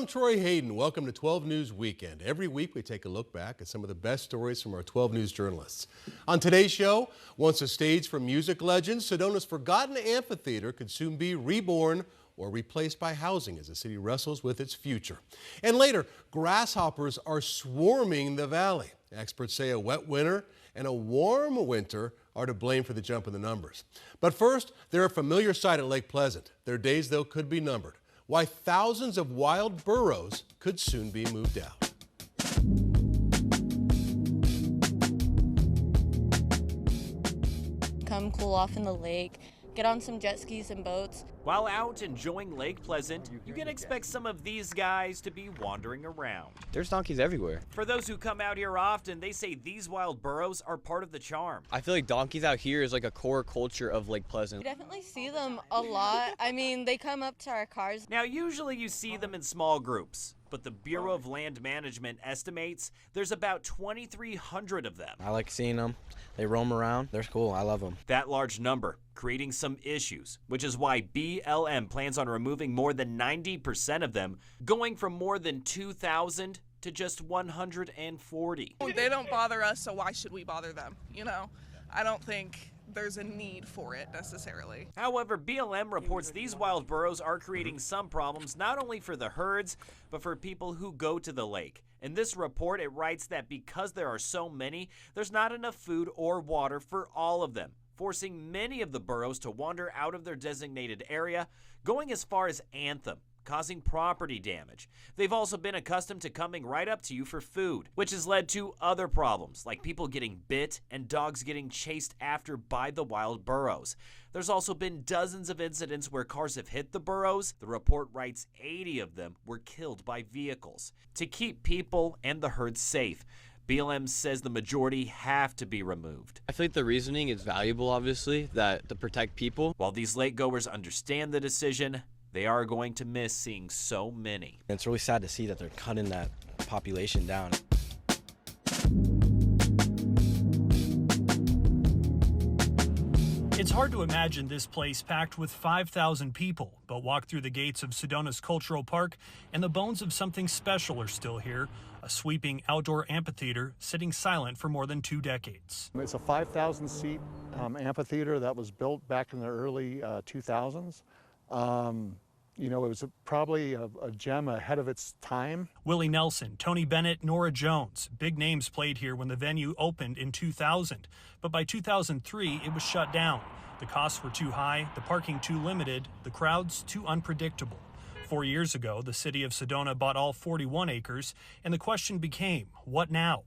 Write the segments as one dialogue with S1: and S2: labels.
S1: Troy Hayden. Welcome to 12 News Weekend. Every week we take a look back at some of the best stories from our 12 News journalists. On today's show, once a stage for music legends, Sedona's forgotten amphitheater could soon be reborn or replaced by housing as the city wrestles with its future. And later, grasshoppers are swarming the valley. Experts say a wet winter and a warm winter are to blame for the jump in the numbers. But first, they're a familiar sight at Lake Pleasant. Their days, though, could be numbered. Why thousands of wild burros could soon be moved out.
S2: Come cool off in the lake, get on some jet skis and boats.
S3: While out enjoying Lake Pleasant, you can expect some of these guys to be wandering around.
S4: There's donkeys everywhere.
S3: For those who come out here often, they say these wild burros are part of the charm.
S4: I feel like donkeys out here is like a core culture of Lake Pleasant.
S2: We definitely see them a lot. I mean, they come up to our cars.
S3: Now, usually you see them in small groups, but the Bureau of Land Management estimates there's about 2,300 of them.
S4: I like seeing them. They roam around. They're cool. I love them.
S3: That large number creating some issues, which is why BLM plans on removing more than 90% of them, going from more than 2,000 to just 140.
S5: They don't bother us, so why should we bother them? You know, I don't think there's a need for it necessarily.
S3: However, BLM reports these wild burros are creating some problems not only for the herds, but for people who go to the lake. In this report, it writes that because there are so many, there's not enough food or water for all of them, forcing many of the burros to wander out of their designated area, going as far as Anthem, causing property damage. They've also been accustomed to coming right up to you for food, which has led to other problems, like people getting bit and dogs getting chased after by the wild burros. There's also been dozens of incidents where cars have hit the burros. The report writes 80 of them were killed by vehicles. To keep people and the herd safe, BLM says the majority have to be removed.
S4: I feel like the reasoning is valuable, obviously, that to protect people.
S3: While these lake goers understand the decision, they are going to miss seeing so many.
S4: It's really sad to see that they're cutting that population down.
S6: It's hard to imagine this place packed with 5,000 people, but walk through the gates of Sedona's Cultural Park and the bones of something special are still here, a sweeping outdoor amphitheater sitting silent for more than 2 decades.
S7: It's a 5,000-seat amphitheater that was built back in the early 2000s. You know, it was probably a gem ahead of its time.
S6: Willie Nelson, Tony Bennett, Nora Jones, big names played here when the venue opened in 2000. But by 2003, it was shut down. The costs were too high, the parking too limited, the crowds too unpredictable. 4 years ago, the city of Sedona bought all 41 acres, and the question became, what now?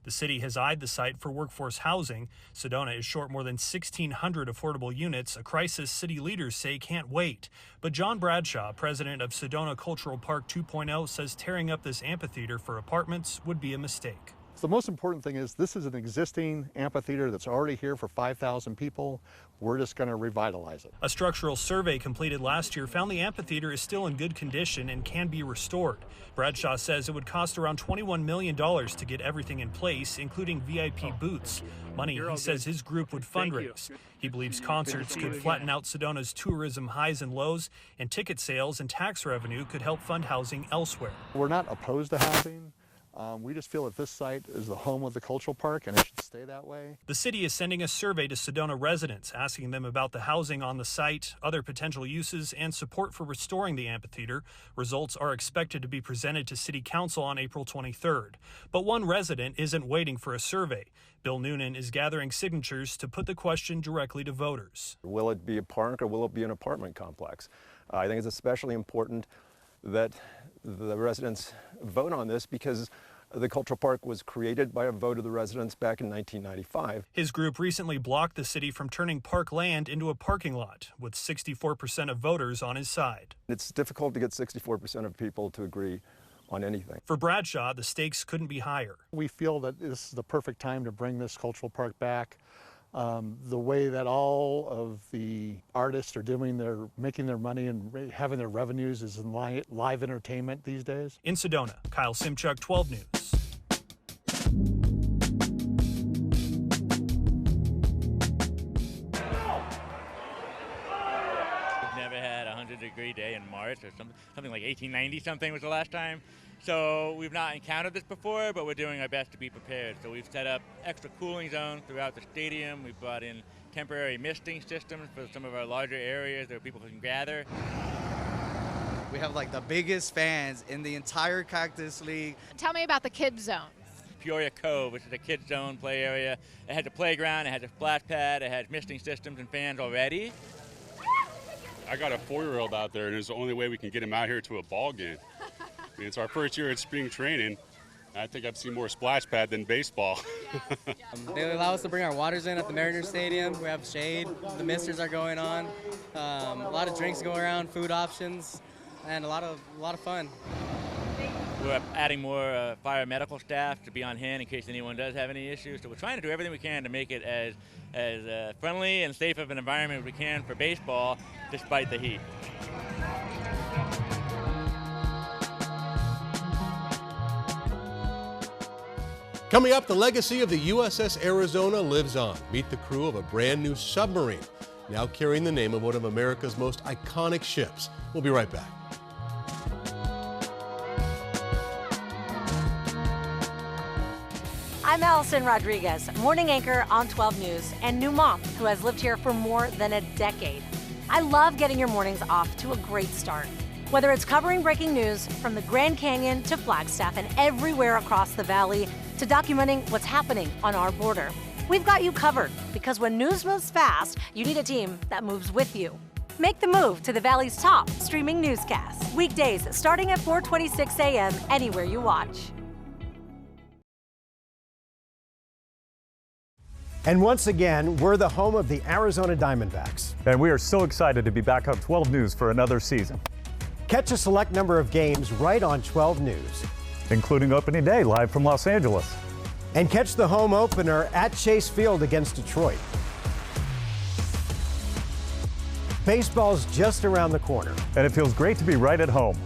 S6: The city has eyed the site for workforce housing. Sedona is short more than 1,600 affordable units, a crisis city leaders say can't wait. But John Bradshaw, president of Sedona Cultural Park 2.0, says tearing up this amphitheater for apartments would be a mistake.
S7: The most important thing is this is an existing amphitheater that's already here for 5,000 people. We're just going to revitalize it.
S6: A structural survey completed last year found the amphitheater is still in good condition and can be restored. Bradshaw says it would cost around $21 million to get everything in place, including VIP booths. Money he says his group would fundraise. He believes concerts could flatten out Sedona's tourism highs and lows, and ticket sales and tax revenue could help fund housing elsewhere.
S7: We're not opposed to housing. We just feel that this site is the home of the cultural park and it should stay that way.
S6: The city is sending a survey to Sedona residents, asking them about the housing on the site, other potential uses, and support for restoring the amphitheater. Results are expected to be presented to City Council on April 23rd. But one resident isn't waiting for a survey. Bill Noonan is gathering signatures to put the question directly to voters.
S8: Will it be a park or will it be an apartment complex? I think it's especially important that the residents vote on this because the cultural park was created by a vote of the residents back in 1995.
S6: His group recently blocked the city from turning park land into a parking lot, with 64% of voters on his side.
S8: It's difficult to get 64% of people to agree on anything.
S6: For Bradshaw, the stakes couldn't be higher.
S7: We feel that this is the perfect time to bring this cultural park back. The way that all of the artists are making their money and having their revenues is in live entertainment these days.
S6: In Sedona, Kyle Simchuk, 12 News.
S9: We've never had 100 degree day in March or something like 1890 something was the last time. So we've not encountered this before, but we're doing our best to be prepared. So we've set up extra cooling zones throughout the stadium. We've brought in temporary misting systems for some of our larger areas where people can gather.
S10: We have like the biggest fans in the entire Cactus League.
S11: Tell me about the kids zone.
S9: Peoria Cove, which is a kids zone play area. It has a playground, it has a splash pad, it has misting systems and fans already.
S12: I got a 4-year-old out there, and it's the only way we can get him out here to a ball game. I mean, it's our first year at spring training. I think I've seen more splash pad than baseball.
S13: They allow us to bring our waters in at the Mariners Stadium. We have shade. The misters are going on. A lot of drinks going around, food options, and a lot of fun.
S9: We're adding more fire medical staff to be on hand in case anyone does have any issues. So we're trying to do everything we can to make it as friendly and safe of an environment as we can for baseball, despite the heat.
S1: Coming up, the legacy of the USS Arizona lives on. Meet the crew of a brand new submarine, now carrying the name of one of America's most iconic ships. We'll be right back.
S14: I'm Allison Rodriguez, morning anchor on 12 News and new mom who has lived here for more than a decade. I love getting your mornings off to a great start. Whether it's covering breaking news from the Grand Canyon to Flagstaff and everywhere across the valley to documenting what's happening on our border, we've got you covered because when news moves fast, you need a team that moves with you. Make the move to the Valley's top streaming newscasts. Weekdays starting at 4:26 a.m. anywhere you watch.
S15: And once again, we're the home of the Arizona Diamondbacks.
S16: And we are so excited to be back on 12 News for another season.
S15: Catch a select number of games right on 12 News.
S16: Including opening day live from Los Angeles.
S15: And catch the home opener at Chase Field against Detroit. Baseball's just around the corner.
S16: And it feels great to be right at home.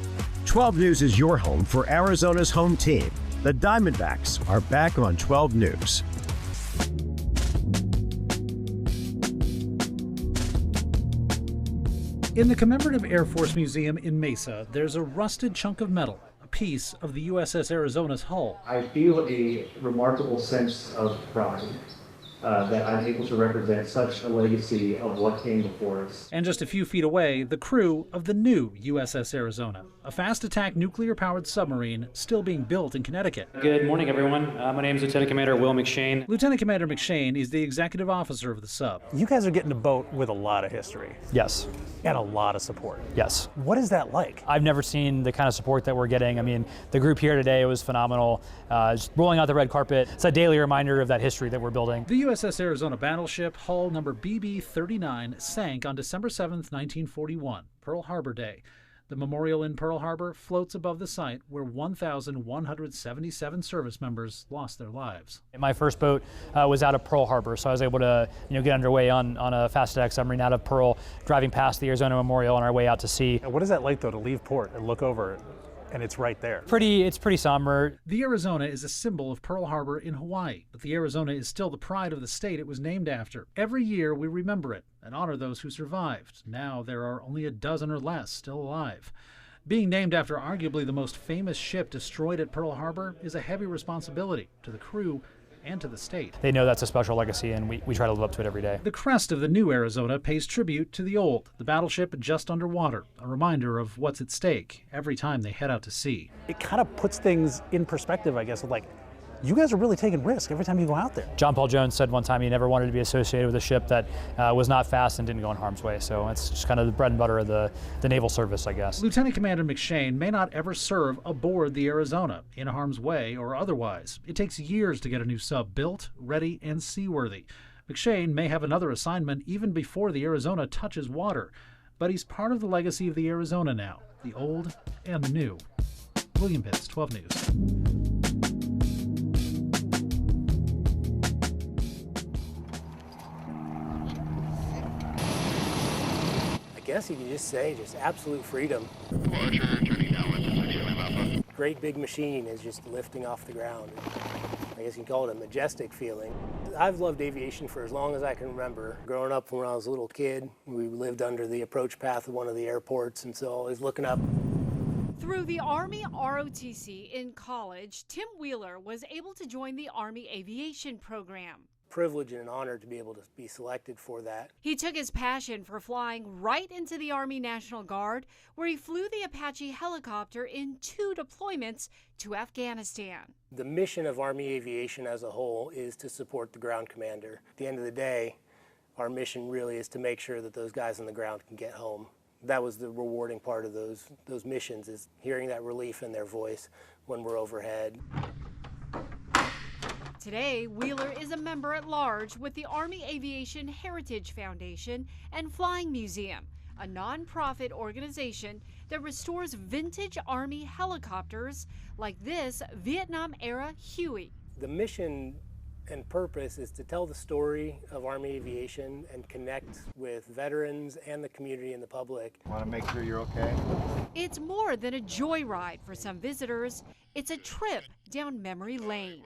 S15: 12 News is your home for Arizona's home team. The Diamondbacks are back on 12 News.
S6: In the Commemorative Air Force Museum in Mesa, there's a rusted chunk of metal, a piece of the USS Arizona's hull.
S17: I feel a remarkable sense of pride that I'm able to represent such a legacy of what came before us.
S6: And just a few feet away, the crew of the new USS Arizona, a fast-attack nuclear-powered submarine still being built in Connecticut.
S18: Good morning, everyone. My name is Lieutenant Commander Will McShane.
S6: Lieutenant Commander McShane is the executive officer of the sub.
S16: You guys are getting a boat with a lot of history.
S18: Yes.
S16: And a lot of support.
S18: Yes.
S16: What is that like?
S18: I've never seen the kind of support that we're getting. I mean, the group here today was phenomenal. Just rolling out the red carpet. It's a daily reminder of that history that we're building.
S6: The USS Arizona battleship, hull number BB-39, sank on December 7th, 1941, Pearl Harbor Day. The memorial in Pearl Harbor floats above the site where 1,177 service members lost their lives.
S18: My first boat was out of Pearl Harbor, so I was able to get underway on a fast-attack submarine out of Pearl, driving past the Arizona Memorial on our way out to sea.
S16: What is that like, though, to leave port and look over and it's right there?
S18: It's pretty somber.
S6: The Arizona is a symbol of Pearl Harbor in Hawaii, but the Arizona is still the pride of the state it was named after. Every year we remember it and honor those who survived. Now there are only a dozen or less still alive. Being named after arguably the most famous ship destroyed at Pearl Harbor is a heavy responsibility to the crew and to the state.
S18: They know that's a special legacy, and we try to live up to it every day.
S6: The crest of the new Arizona pays tribute to the old, the battleship just underwater, a reminder of what's at stake every time they head out to sea.
S16: It kind of puts things in perspective, I guess, of like, you guys are really taking risks every time you go out there.
S18: John Paul Jones said one time he never wanted to be associated with a ship that was not fast and didn't go in harm's way. So it's just kind of the bread and butter of the naval service, I guess.
S6: Lieutenant Commander McShane may not ever serve aboard the Arizona, in harm's way or otherwise. It takes years to get a new sub built, ready, and seaworthy. McShane may have another assignment even before the Arizona touches water. But he's part of the legacy of the Arizona now, the old and the new. William Pitts, 12 News.
S19: I guess you could just say just absolute freedom. Great big machine is just lifting off the ground. I guess you can call it a majestic feeling. I've loved aviation for as long as I can remember. Growing up when I was a little kid, we lived under the approach path of one of the airports, and so always looking up.
S11: Through the Army ROTC in college, Tim Wheeler was able to join the Army Aviation program.
S19: Privilege and an honor to be able to be selected for that.
S11: He took his passion for flying right into the Army National Guard, where he flew the Apache helicopter in 2 deployments to Afghanistan.
S19: The mission of Army Aviation as a whole is to support the ground commander. At the end of the day, our mission really is to make sure that those guys on the ground can get home. That was the rewarding part of those missions, is hearing that relief in their voice when we're overhead.
S11: Today, Wheeler is a member at large with the Army Aviation Heritage Foundation and Flying Museum, a nonprofit organization that restores vintage Army helicopters like this Vietnam-era Huey.
S19: The mission and purpose is to tell the story of Army Aviation and connect with veterans and the community and the public.
S20: Want to make sure you're okay?
S11: It's more than a joyride for some visitors. It's a trip down memory lane.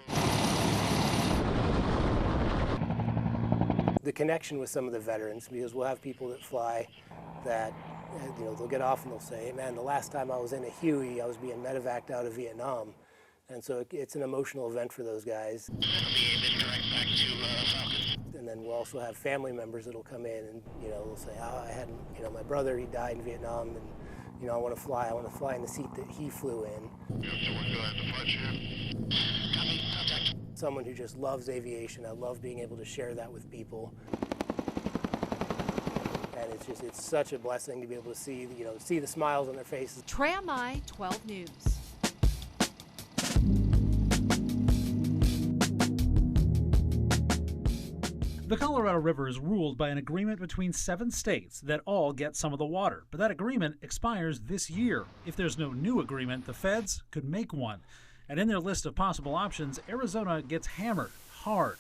S19: The connection with some of the veterans, because we'll have people that fly that, they'll get off and they'll say, hey man, the last time I was in a Huey, I was being medevaced out of Vietnam. And so it's an emotional event for those guys. And then we'll also have family members that'll come in and, they'll say, I had, my brother, he died in Vietnam, and, I want to fly in the seat that he flew in. Someone who just loves aviation. I love being able to share that with people. And it's such a blessing to be able to see, see the smiles on their faces.
S11: Tram I 12 News.
S6: The Colorado River is ruled by an agreement between 7 states that all get some of the water, but that agreement expires this year. If there's no new agreement, the feds could make one. And in their list of possible options, Arizona gets hammered hard.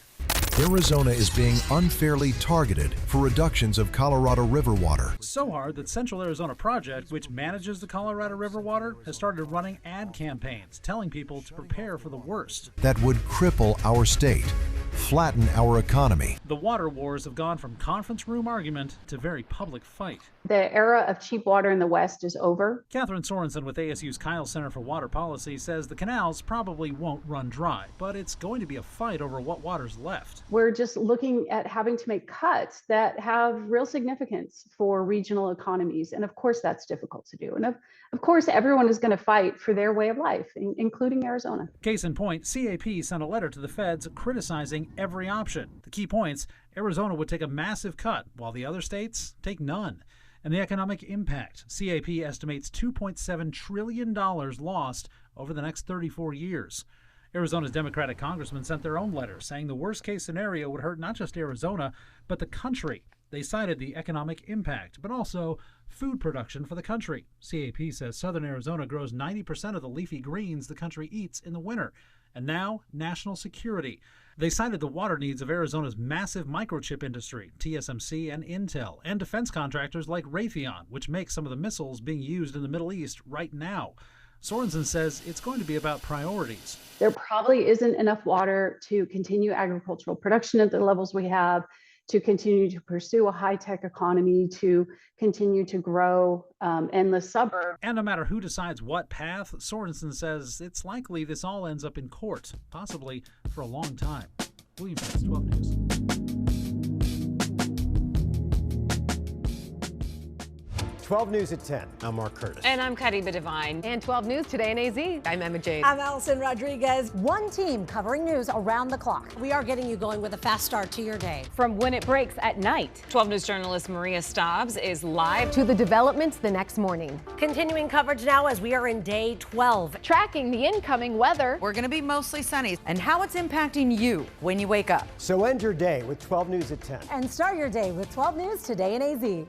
S21: Arizona is being unfairly targeted for reductions of Colorado River water.
S6: So hard that Central Arizona Project, which manages the Colorado River water, has started running ad campaigns telling people to prepare for the worst.
S21: That would cripple our state, flatten our economy.
S6: The water wars have gone from conference room argument to very public fight.
S22: The era of cheap water in the West is over.
S6: Catherine Sorensen with ASU's Kyle Center for Water Policy says the canals probably won't run dry, but it's going to be a fight over what water's left.
S22: We're just looking at having to make cuts that have real significance for regional economies. And of course, that's difficult to do. And of course, everyone is going to fight for their way of life, including Arizona.
S6: Case in point, CAP sent a letter to the feds criticizing every option. The key points: Arizona would take a massive cut, while the other states take none. And the economic impact: CAP estimates $2.7 trillion lost over the next 34 years. Arizona's Democratic congressmen sent their own letter saying the worst-case scenario would hurt not just Arizona, but the country. They cited the economic impact, but also food production for the country. CAP says southern Arizona grows 90% of the leafy greens the country eats in the winter. And now, national security. They cited the water needs of Arizona's massive microchip industry, TSMC and Intel, and defense contractors like Raytheon, which makes some of the missiles being used in the Middle East right now. Sorensen says it's going to be about priorities.
S22: There probably isn't enough water to continue agricultural production at the levels we have, to continue to pursue a high-tech economy, to continue to grow in the suburb.
S6: And no matter who decides what path, Sorensen says it's likely this all ends up in court, possibly for a long time. William Prince, 12 News.
S23: 12 News at 10. I'm Mark Curtis.
S24: And I'm Kariba Devine. And 12 News Today in AZ. I'm Emma Jade.
S14: I'm Allison Rodriguez. One team covering news around the clock. We are getting you going with a fast start to your day.
S24: From when it breaks at night, 12 News journalist Maria Stobbs is live to the developments the next morning.
S14: Continuing coverage now as we are in day 12.
S24: Tracking the incoming weather.
S25: We're going to be mostly sunny and how it's impacting you when you wake up.
S23: So end your day with 12 News at 10.
S14: And start your day with 12 News Today in AZ.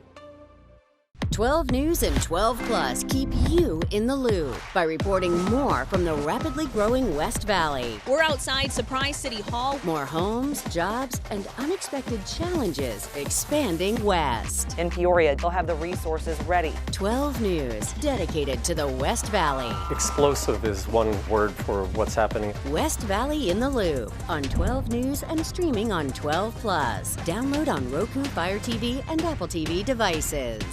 S2: 12 News and 12 Plus keep you in the loop by reporting more from the rapidly growing West Valley.
S3: We're outside Surprise City Hall.
S2: More homes, jobs, and unexpected challenges expanding west.
S4: In Peoria, they'll have the resources ready.
S2: 12 News, dedicated to the West Valley.
S5: Explosive is one word for what's happening.
S2: West Valley in the Loop on 12 News and streaming on 12 Plus. Download on Roku, Fire TV, and Apple TV devices.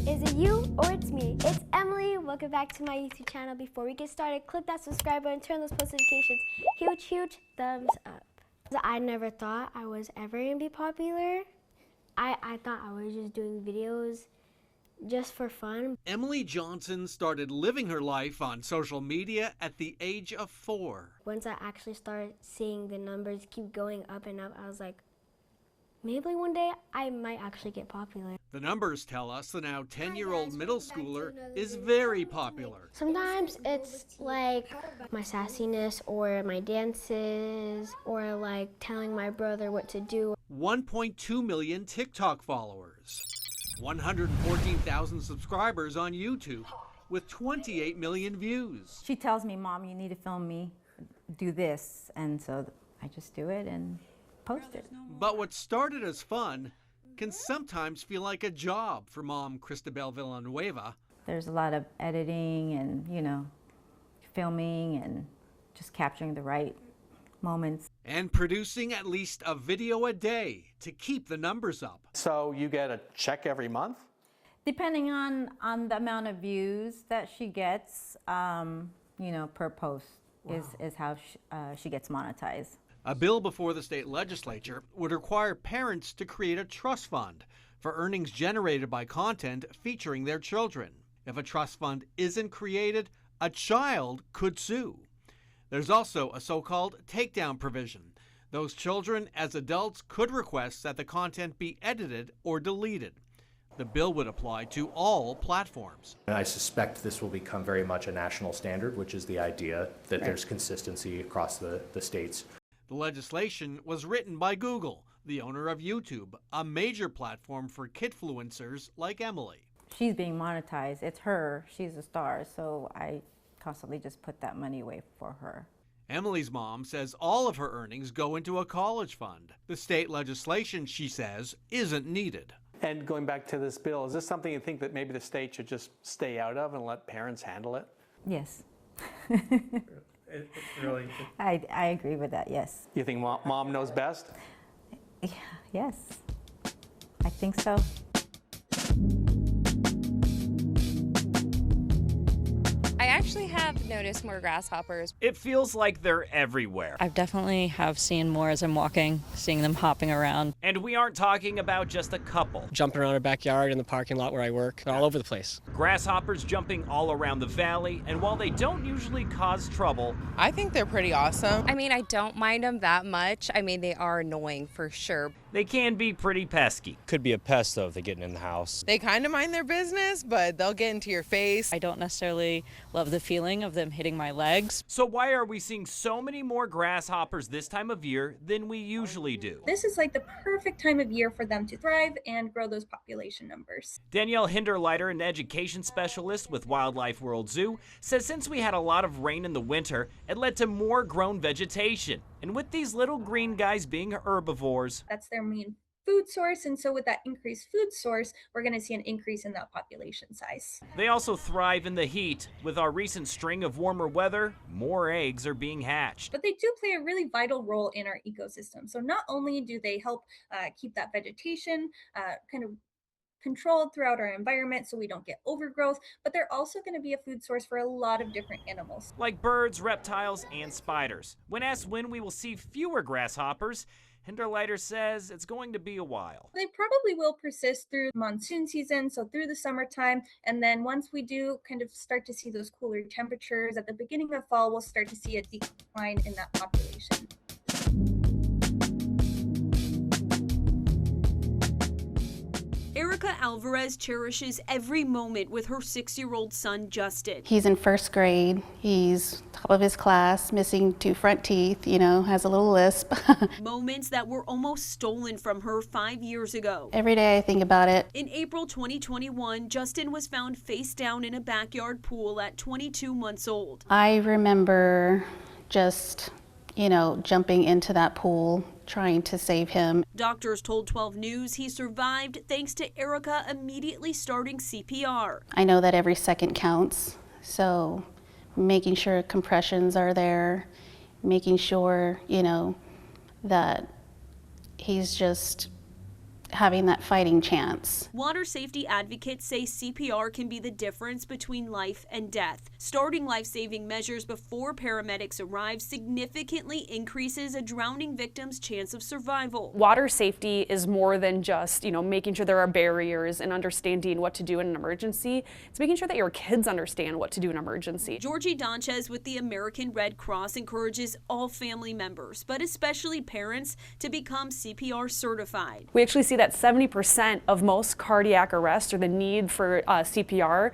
S20: Is it you or it's me? It's Emily. Welcome back to my YouTube channel. Before we get started, click that subscribe button, turn those post notifications. Huge, huge thumbs up. I never thought I was ever gonna be popular. I thought I was just doing videos just for fun.
S26: Emily Johnson started living her life on social media at the age of 4.
S20: Once I actually started seeing the numbers keep going up and up, I was like, maybe one day I might actually get popular.
S26: The numbers tell us the now 10-year-old middle schooler is very popular.
S20: Sometimes it's like my sassiness or my dances or like telling my brother what to do.
S26: 1.2 million TikTok followers. 114,000 subscribers on YouTube with 28 million views.
S27: She tells me, Mom, you need to film me, do this. And so I just do it and post it.
S26: But what started as fun can sometimes feel like a job for Mom Cristabel Villanueva.
S27: There's a lot of editing and, filming and just capturing the right moments.
S26: And producing at least a video a day to keep the numbers up.
S28: So you get a check every month?
S27: Depending on the amount of views that she gets, per post. Wow. is how she gets monetized.
S26: A bill before the state legislature would require parents to create a trust fund for earnings generated by content featuring their children. If a trust fund isn't created, a child could sue. There's also a so-called takedown provision. Those children, as adults, could request that the content be edited or deleted. The bill would apply to all platforms.
S29: And I suspect this will become very much a national standard, which is the idea that there's consistency across the states.
S26: The legislation was written by Google, the owner of YouTube, a major platform for kidfluencers like Emily.
S27: She's being monetized. It's her. She's a star. So I constantly just put that money away for her.
S26: Emily's mom says all of her earnings go into a college fund. The state legislation, she says, isn't needed.
S28: And going back to this bill, is this something you think that maybe the state should just stay out of and let parents handle it?
S27: Yes.
S28: Really?
S27: I agree with that, yes.
S28: You think mom knows best?
S27: Yes, I think so.
S30: I actually have noticed more grasshoppers.
S31: It feels like they're everywhere.
S32: I definitely have seen more as I'm walking, seeing them hopping around.
S31: And we aren't talking about just a couple.
S33: Jumping around our backyard in the parking lot where I work, they're all over the place.
S31: Grasshoppers jumping all around the valley, and while they don't usually cause trouble,
S34: I think they're pretty awesome.
S30: I mean, I don't mind them that much. I mean, they are annoying for sure.
S31: They can be pretty pesky.
S33: Could be a pest though if they get in the house.
S34: They kind of mind their business, but they'll get into your face.
S32: I don't necessarily love the feeling of them hitting my legs.
S31: So why are we seeing so many more grasshoppers this time of year than we usually do?
S35: This is like the perfect time of year for them to thrive and grow those population numbers.
S31: Danielle Hinderleiter, an education specialist with Wildlife World Zoo, says since we had a lot of rain in the winter, it led to more grown vegetation. And with these little green guys being herbivores,
S35: that's their main food source, and so with that increased food source, we're going to see an increase in that population size.
S31: They also thrive in the heat. With our recent string of warmer weather, more eggs are being hatched.
S35: But they do play a really vital role in our ecosystem. So not only do they help keep that vegetation kind of controlled throughout our environment so we don't get overgrowth, but they're also going to be a food source for a lot of different animals.
S31: Like birds, reptiles, and spiders. When asked when we will see fewer grasshoppers, Hinderleiter says it's going to be a while.
S35: They probably will persist through monsoon season, so through the summertime, and then once we do kind of start to see those cooler temperatures at the beginning of fall, we'll start to see a decline in that population.
S1: Erica Alvarez cherishes every moment with her 6-year-old son, Justin.
S7: He's in first grade. He's top of his class, missing 2 front teeth, has a little lisp.
S1: Moments that were almost stolen from her 5 years ago.
S7: Every day I think about it.
S1: In April 2021, Justin was found face down in a backyard pool at 22 months old.
S7: I remember just, jumping into that pool, trying to save him.
S1: Doctors told 12 News he survived thanks to Erica immediately starting CPR.
S7: I know that every second counts, so making sure compressions are there, making sure, that he's just having that fighting chance.
S1: Water safety advocates say CPR can be the difference between life and death. Starting life-saving measures before paramedics arrive significantly increases a drowning victim's chance of survival.
S8: Water safety is more than just, making sure there are barriers and understanding what to do in an emergency. It's making sure that your kids understand what to do in an emergency.
S1: Georgie Donchez with the American Red Cross encourages all family members, but especially parents, to become CPR certified.
S8: We actually see that 70% of most cardiac arrests or the need for CPR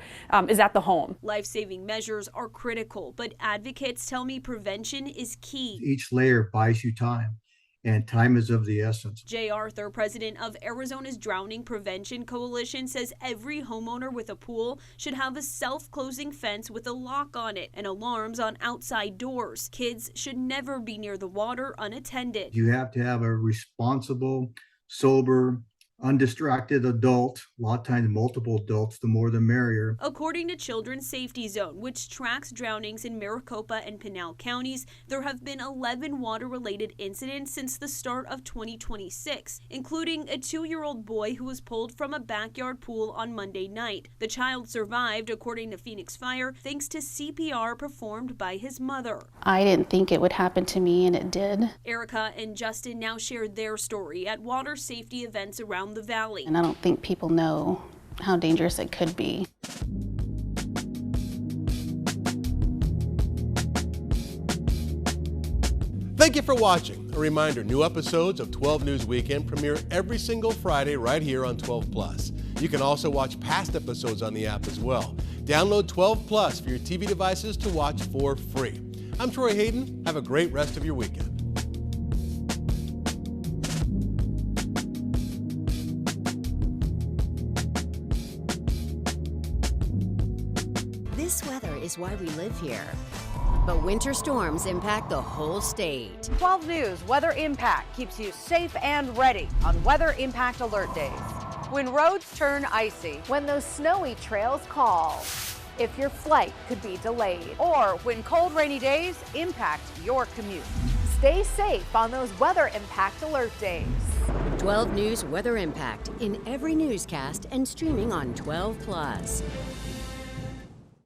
S8: is at the home.
S1: Life-saving measures are critical, but advocates tell me prevention is key.
S9: Each layer buys you time, and time is of the essence.
S1: Jay Arthur, president of Arizona's Drowning Prevention Coalition, says every homeowner with a pool should have a self-closing fence with a lock on it and alarms on outside doors. Kids should never be near the water unattended.
S9: You have to have a responsible, sober, undistracted adult, a lot of times multiple adults, the more the merrier.
S1: According to Children's Safety Zone, which tracks drownings in Maricopa and Pinal counties, there have been 11 water-related incidents since the start of 2026, including a 2-year-old boy who was pulled from a backyard pool on Monday night. The child survived, according to Phoenix Fire, thanks to CPR performed by his mother.
S7: I didn't think it would happen to me, and it did.
S1: Erica and Justin now shared their story at water safety events around the valley.
S7: And I don't think people know how dangerous it could be.
S10: Thank you for watching. A reminder, new episodes of 12 News Weekend premiere every single Friday right here on 12+. You can also watch past episodes on the app as well. Download 12+ for your TV devices to watch for free. I'm Troy Hayden. Have a great rest of your weekend.
S2: This weather is why we live here. But winter storms impact the whole state.
S25: 12 News Weather Impact keeps you safe and ready on Weather Impact Alert days. When roads turn icy,
S14: When those snowy trails call, if your flight could be delayed,
S25: or when cold, rainy days impact your commute.
S14: stay safe on those Weather Impact Alert days.
S2: 12 News Weather Impact in every newscast and streaming on 12+.